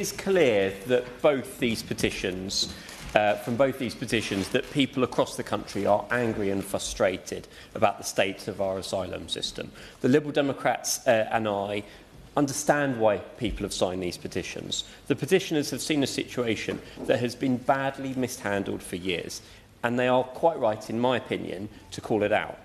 is clear that from both these petitions, that people across the country are angry and frustrated about the state of our asylum system. The Liberal Democrats and I understand why people have signed these petitions. The petitioners have seen a situation that has been badly mishandled for years, and they are quite right, in my opinion, to call it out.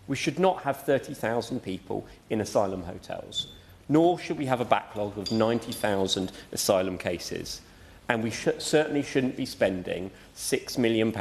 We should not have 30,000 people in asylum hotels, nor should we have a backlog of 90,000 asylum cases. And we certainly shouldn't be spending £6 million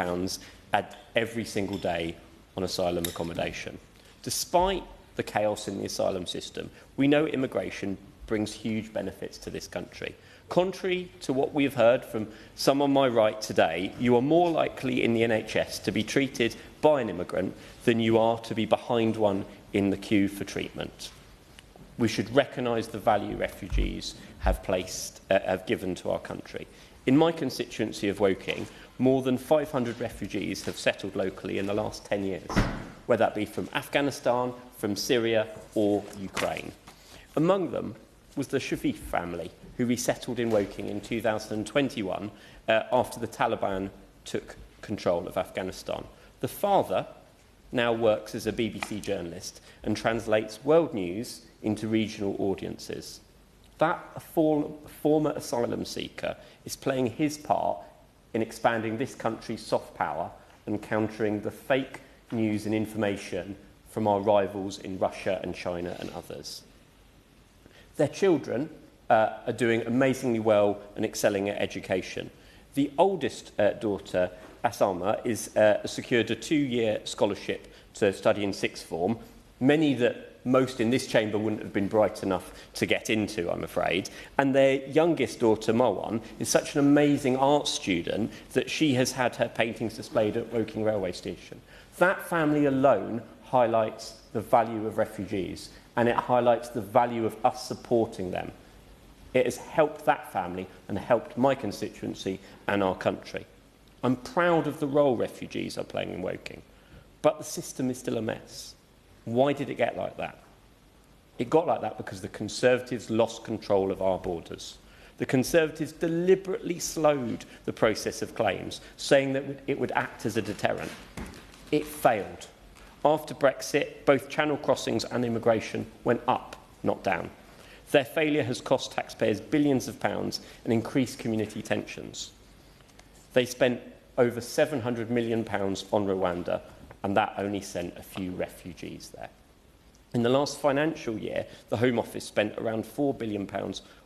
every single day on asylum accommodation. Despite the chaos in the asylum system, we know immigration brings huge benefits to this country. Contrary to what we have heard from some on my right today, you are more likely in the NHS to be treated by an immigrant than you are to be behind one in the queue for treatment. We should recognise the value refugees have given to our country. In my constituency of Woking, more than 500 refugees have settled locally in the last 10 years, whether that be from Afghanistan, from Syria or Ukraine. Among them was the Sharif family, who resettled in Woking in 2021 after the Taliban took control of Afghanistan. The father now works as a BBC journalist and translates world news into regional audiences. That former asylum seeker is playing his part in expanding this country's soft power and countering the fake news and information from our rivals in Russia and China and others. Their children are doing amazingly well and excelling at education. The oldest daughter, Asalma, is secured a 2-year scholarship to study in sixth form, many that most in this chamber wouldn't have been bright enough to get into, I'm afraid. And their youngest daughter, Marwan, is such an amazing art student that she has had her paintings displayed at Woking railway station. That family alone highlights the value of refugees, and it highlights the value of us supporting them. It has helped that family and helped my constituency and our country. I'm proud of the role refugees are playing in Woking, but the system is still a mess. Why did it get like that? It got like that because the Conservatives lost control of our borders. The Conservatives deliberately slowed the process of claims, saying that it would act as a deterrent. It failed. After Brexit, both channel crossings and immigration went up, not down. Their failure has cost taxpayers billions of pounds and increased community tensions. They spent over £700 million on Rwanda, and that only sent a few refugees there. In the last financial year, the Home Office spent around £4 billion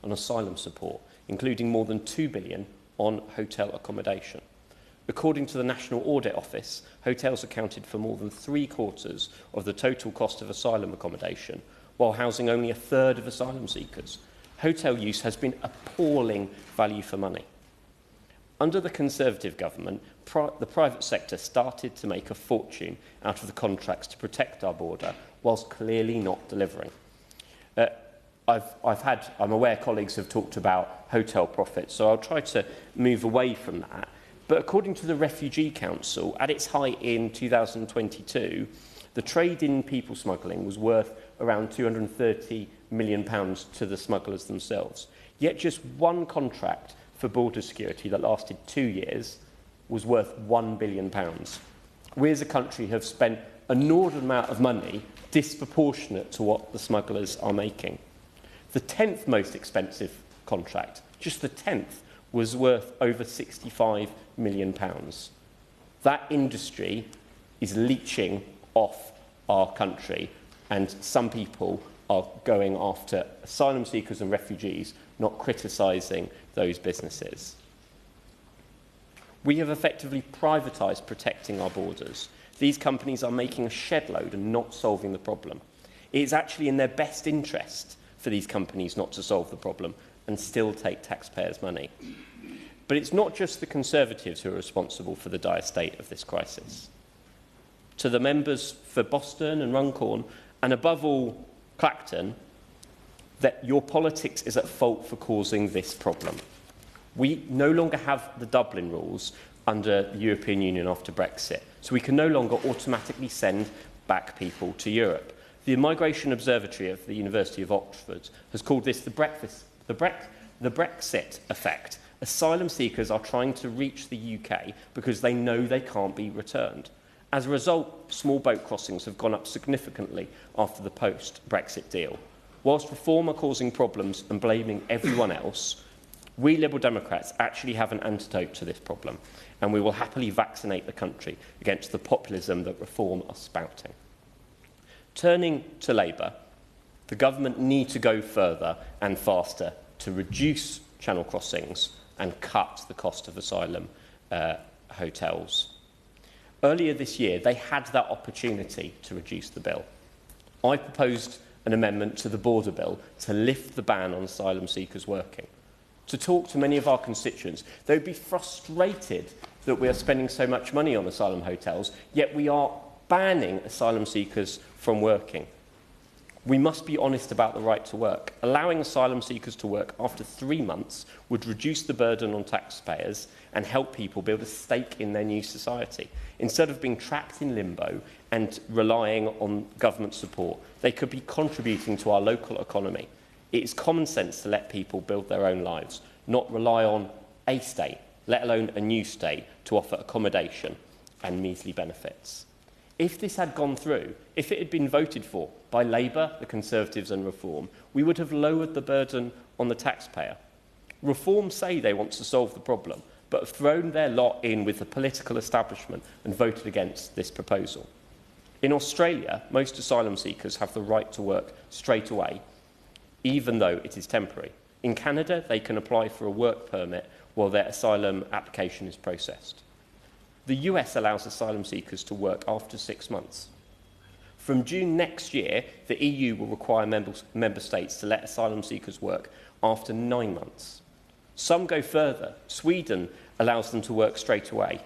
on asylum support, including more than £2 billion on hotel accommodation. According to the National Audit Office, hotels accounted for more than 3/4 of the total cost of asylum accommodation, while housing only a third of asylum seekers. Hotel use has been appalling value for money. Under the Conservative government, the private sector started to make a fortune out of the contracts to protect our border, whilst clearly not delivering. I'm aware colleagues have talked about hotel profits, so I'll try to move away from that. But according to the Refugee Council, at its height in 2022, the trade in people smuggling was worth around £230 million to the smugglers themselves. Yet just one contract for border security that lasted 2 years was worth £1 billion. We as a country have spent an inordinate amount of money disproportionate to what the smugglers are making. The 10th most expensive contract, just the 10th, was worth over £65 million. That industry is leeching off our country, and some people are going after asylum seekers and refugees, not criticising those businesses. We have effectively privatised protecting our borders. These companies are making a shed load and not solving the problem. It is actually in their best interest for these companies not to solve the problem and still take taxpayers' money. But it's not just the Conservatives who are responsible for the dire state of this crisis. To the members for Boston and Runcorn, and above all, Clacton, that your politics is at fault for causing this problem. We no longer have the Dublin rules under the European Union after Brexit, so we can no longer automatically send back people to Europe. The Migration Observatory of the University of Oxford has called this the the Brexit effect. Asylum seekers are trying to reach the UK because they know they can't be returned. As a result, small boat crossings have gone up significantly after the post-Brexit deal. Whilst reform are causing problems and blaming everyone else, we Liberal Democrats actually have an antidote to this problem, and we will happily vaccinate the country against the populism that reform are spouting. Turning to Labour, the government need to go further and faster to reduce channel crossings and cut the cost of asylum hotels. Earlier this year, they had that opportunity to reduce the bill. I proposed an amendment to the border bill to lift the ban on asylum seekers working. To talk to many of our constituents, they would be frustrated that we are spending so much money on asylum hotels, yet we are banning asylum seekers from working. We must be honest about the right to work. Allowing asylum seekers to work after 3 months would reduce the burden on taxpayers and help people build a stake in their new society. Instead of being trapped in limbo and relying on government support, they could be contributing to our local economy. It is common sense to let people build their own lives, not rely on a state, let alone a new state, to offer accommodation and measly benefits. If this had gone through, if it had been voted for by Labour, the Conservatives and Reform, we would have lowered the burden on the taxpayer. Reform say they want to solve the problem, but have thrown their lot in with the political establishment and voted against this proposal. In Australia, most asylum seekers have the right to work straight away, even though it is temporary. In Canada, they can apply for a work permit while their asylum application is processed. The US allows asylum seekers to work after 6 months. From June next year, the EU will require member states to let asylum seekers work after 9 months. Some go further. Sweden allows them to work straight away.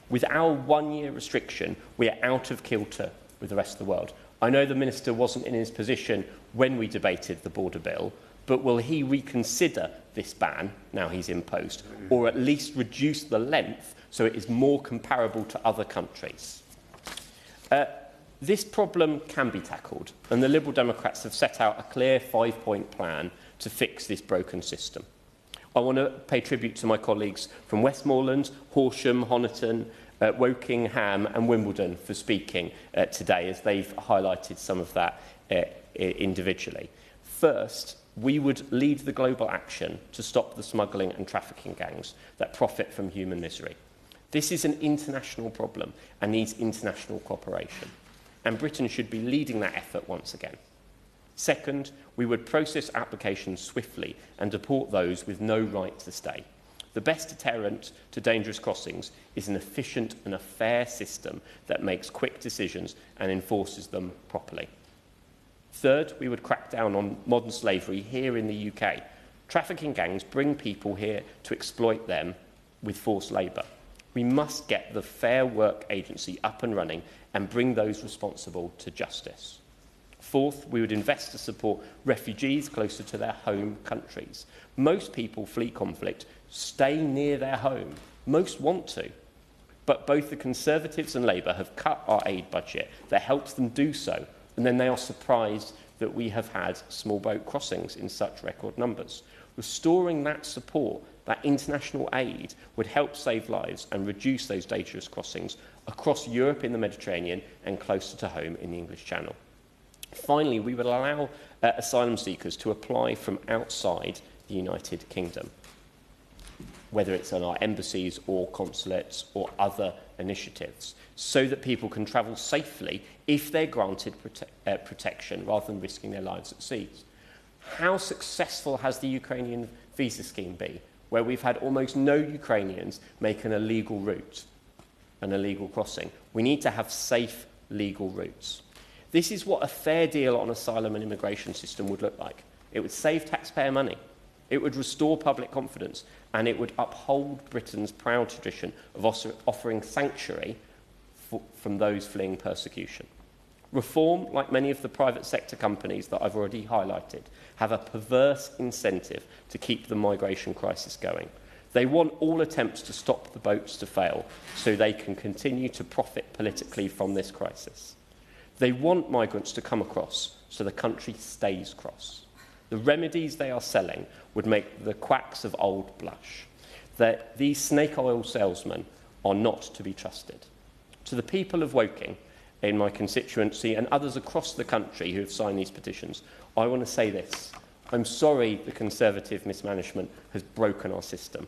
With our 1-year restriction, we are out of kilter with the rest of the world. I know the Minister wasn't in his position when we debated the border bill, but will he reconsider this ban, now he's in post, or at least reduce the length so it is more comparable to other countries? This problem can be tackled, and the Liberal Democrats have set out a clear 5-point plan to fix this broken system. I want to pay tribute to my colleagues from Westmoreland, Horsham, Honiton, Wokingham and Wimbledon for speaking today, as they've highlighted some of that individually. First, we would lead the global action to stop the smuggling and trafficking gangs that profit from human misery. This is an international problem and needs international cooperation, and Britain should be leading that effort once again. Second, we would process applications swiftly and deport those with no right to stay. The best deterrent to dangerous crossings is an efficient and a fair system that makes quick decisions and enforces them properly. Third, we would crack down on modern slavery here in the UK. Trafficking gangs bring people here to exploit them with forced labour. We must get the Fair Work Agency up and running and bring those responsible to justice. Fourth, we would invest to support refugees closer to their home countries. Most people flee conflict, stay near their home. Most want to. But both the Conservatives and Labour have cut our aid budget that helps them do so, and then they are surprised that we have had small boat crossings in such record numbers. Restoring that support, that international aid, would help save lives and reduce those dangerous crossings across Europe in the Mediterranean and closer to home in the English Channel. Finally, we would allow asylum seekers to apply from outside the United Kingdom, whether it's on our embassies or consulates or other initiatives, so that people can travel safely if they're granted protection rather than risking their lives at sea. How successful has the Ukrainian visa scheme been, where we've had almost no Ukrainians make an illegal route, an illegal crossing? We need to have safe, legal routes. This is what a fair deal on asylum and immigration system would look like. It would save taxpayer money, it would restore public confidence, and it would uphold Britain's proud tradition of offering sanctuary from those fleeing persecution. Reform, like many of the private sector companies that I've already highlighted, have a perverse incentive to keep the migration crisis going. They want all attempts to stop the boats to fail so they can continue to profit politically from this crisis. They want migrants to come across so the country stays cross. The remedies they are selling would make the quacks of old blush. That these snake oil salesmen are not to be trusted. To the people of Woking, in my constituency, and others across the country who have signed these petitions, I want to say this. I'm sorry the Conservative mismanagement has broken our system,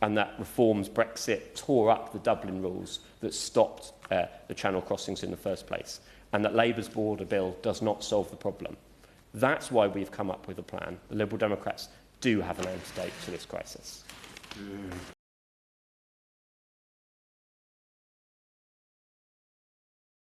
and that Reform's Brexit tore up the Dublin rules that stopped the Channel crossings in the first place, and that Labour's border bill does not solve the problem. That's why we've come up with a plan. The Liberal Democrats do have an antidote to this crisis.